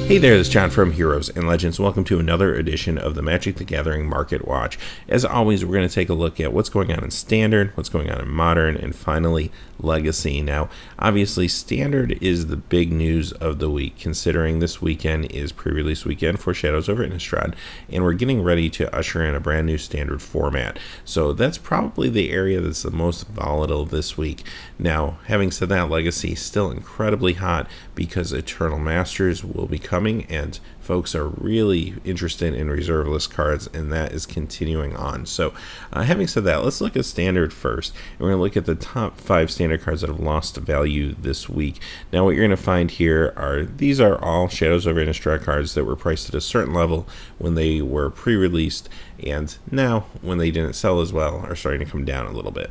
Hey there, this is John from Heroes and Legends. Welcome to another edition of the Magic the Gathering Market Watch. As always, we're going to take a look at what's going on in Standard, what's going on in Modern, and finally, Legacy. Now, obviously, Standard is the big news of the week, considering this weekend is pre-release weekend for Shadows Over Innistrad, and we're getting ready to usher in a brand new Standard format. So that's probably the area that's the most volatile this week. Now, having said that, Legacy is still incredibly hot because Eternal Masters will be coming, and folks are really interested in reserve list cards, and that is continuing on. So having said that, let's look at Standard first, and we're going to look at the top 5 Standard cards that have lost value this week. Now what you're going to find here are, these are all Shadows Over Innistrad cards that were priced at a certain level when they were pre-released, and now when they didn't sell as well are starting to come down a little bit.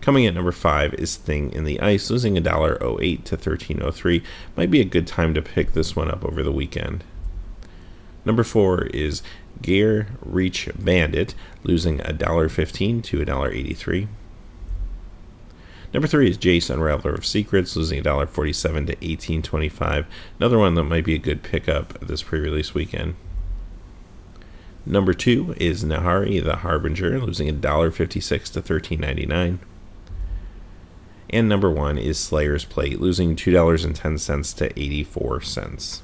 Coming at number 5 is Thing in the Ice, losing $1.08 to $13.03. Might be a good time to pick this one up over the weekend. Number 4 is Gear Reach Bandit, losing $1.15 to $1.83. Number 3 is Jace, Unraveler of Secrets, losing $1.47 to $18.25. Another one that might be a good pickup this pre-release weekend. Number 2 is Nahari the Harbinger, losing $1.56 to $13.99. And number 1 is Slayer's Plate, losing $2.10 to 84 cents.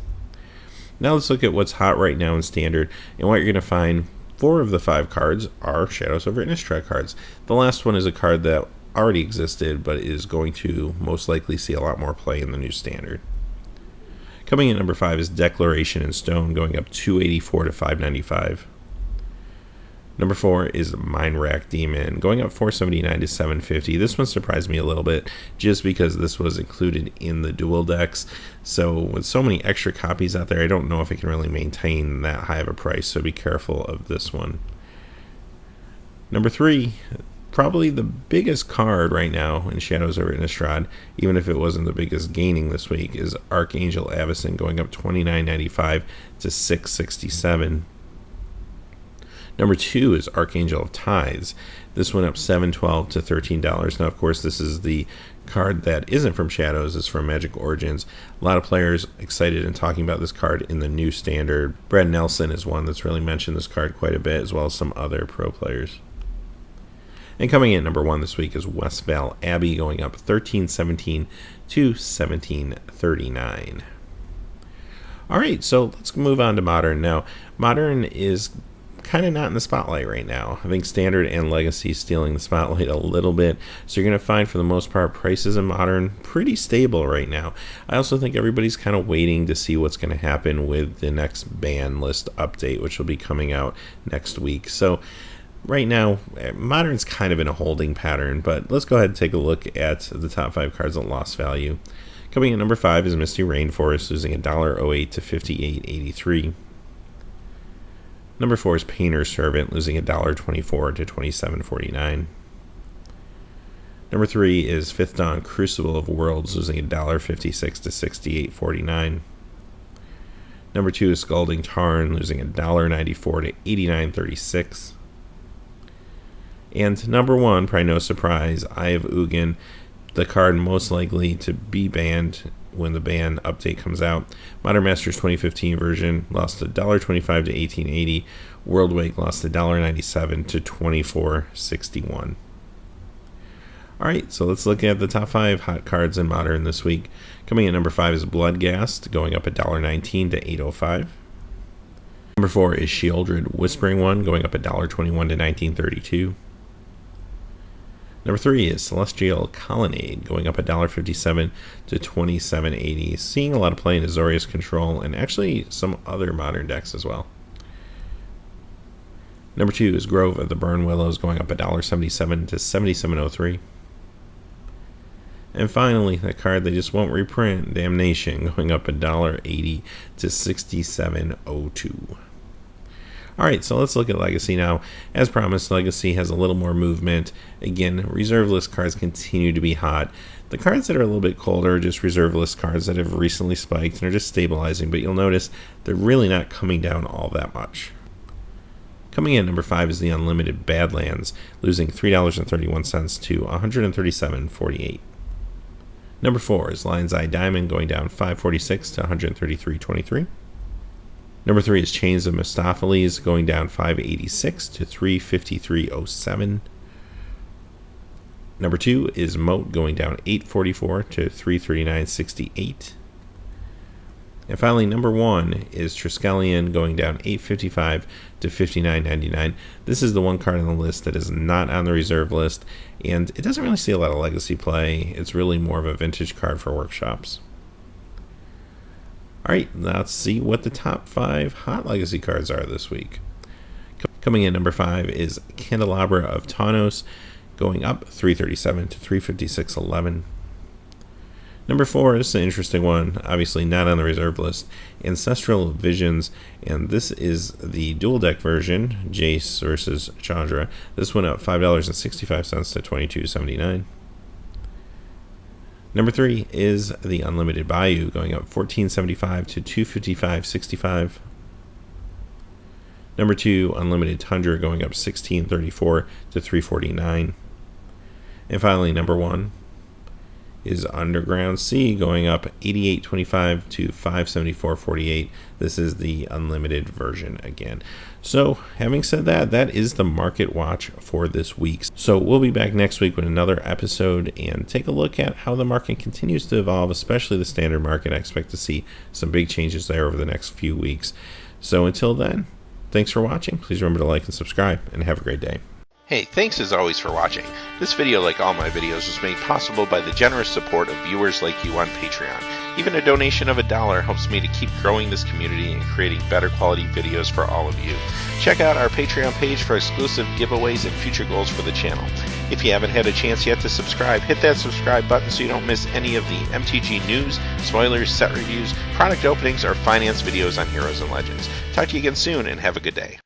Now let's look at what's hot right now in Standard, and what you're going to find, 4 of the 5 cards are Shadows Over Innistrad cards. The last one is a card that already existed, but is going to most likely see a lot more play in the new Standard. Coming in number 5 is Declaration in Stone, going up $2.84 to $5.95. Number 4 is Mind Rack Demon, going up $4.79 to $7.50. This one surprised me a little bit, just because this was included in the dual decks. So with so many extra copies out there, I don't know if it can really maintain that high of a price, so be careful of this one. Number 3, probably the biggest card right now in Shadows Over Innistrad, even if it wasn't the biggest gaining this week, is Archangel Avacyn, going up $29.95 to $6.67. Number 2 is Archangel of Tithes. This went up $7.12 to $13. Now, of course, this is the card that isn't from Shadows, it's from Magic Origins. A lot of players excited and talking about this card in the new Standard. Brad Nelson is one that's really mentioned this card quite a bit, as well as some other pro players. And coming in at number 1 this week is Westval Abbey, going up $13.17 to $17.39. All right, so let's move on to Modern. Now, Modern is kind of not in the spotlight right now. I think Standard and Legacy is stealing the spotlight a little bit, so you're going to find for the most part prices in Modern pretty stable right now. I also think everybody's kind of waiting to see what's going to happen with the next ban list update, which will be coming out next week. So right now, Modern's kind of in a holding pattern, but let's go ahead and take a look at the top 5 cards that lost value. Coming in at number 5 is Misty Rainforest, losing $1.08 to $58.83. Number 4 is Painter's Servant, losing $1.24 to $27.49. Number 3 is Fifth Dawn Crucible of Worlds, losing $1.56 to $68.49. Number 2 is Scalding Tarn, losing $1.94 to $89.36. And number 1, probably no surprise, Eye of Ugin, the card most likely to be banned when the ban update comes out. Modern Masters 2015 version lost $1.25 to $18.80. World Wake lost $1.97 to $24.61. Alright, so let's look at the top 5 hot cards in Modern this week. Coming in at number 5 is Bloodghast, going up $1.19 to $8.05. Number 4 is Sheoldred Whispering One, going up $1.21 to $19.32. Number 3 is Celestial Colonnade, going up $1.57 to $27.80. Seeing a lot of play in Azorius Control and actually some other Modern decks as well. Number 2 is Grove of the Burn Willows, going up $1.77 to $77.03. And finally, the card they just won't reprint, Damnation, going up $1.80 to $67.02. Alright, so let's look at Legacy now. As promised, Legacy has a little more movement. Again, reserve list cards continue to be hot. The cards that are a little bit colder are just reserve list cards that have recently spiked and are just stabilizing, but you'll notice they're really not coming down all that much. Coming in at number 5 is the Unlimited Badlands, losing $3.31 to $137.48. Number 4 is Lion's Eye Diamond going down 546 to 133.23. Number 3 is Chains of Mistopheles going down 586 to 353.07. Number 2 is Moat going down 844 to 339.68. And finally, number 1 is Triskelion going down 855 to 59.99. This is the one card on the list that is not on the reserve list, and it doesn't really see a lot of legacy play. It's really more of a vintage card for workshops. Alright, let's see what the top 5 hot legacy cards are this week. Coming in number 5 is Candelabra of Tawnos, going up 337 to 356.11. Number 4 is an interesting one, obviously not on the reserve list, Ancestral Visions, and this is the dual deck version, Jace versus Chandra. This went up $5.65 to 22.79. Number 3 is the Unlimited Bayou, going up $14.75 to 255.65. Number 2, Unlimited Tundra, going up $16.34 to 349. And finally, number 1 is Underground Sea, going up $88.25 to 574.48. This is the unlimited version again. So, having said that, that is the market watch for this week. So, we'll be back next week with another episode and take a look at how the market continues to evolve, especially the standard market. I expect to see some big changes there over the next few weeks. So, until then, thanks for watching. Please remember to like and subscribe, and have a great day. Hey, thanks as always for watching. This video, like all my videos, was made possible by the generous support of viewers like you on Patreon. Even a donation of $1 helps me to keep growing this community and creating better quality videos for all of you. Check out our Patreon page for exclusive giveaways and future goals for the channel. If you haven't had a chance yet to subscribe, hit that subscribe button so you don't miss any of the MTG news, spoilers, set reviews, product openings, or finance videos on Heroes and Legends. Talk to you again soon, and have a good day.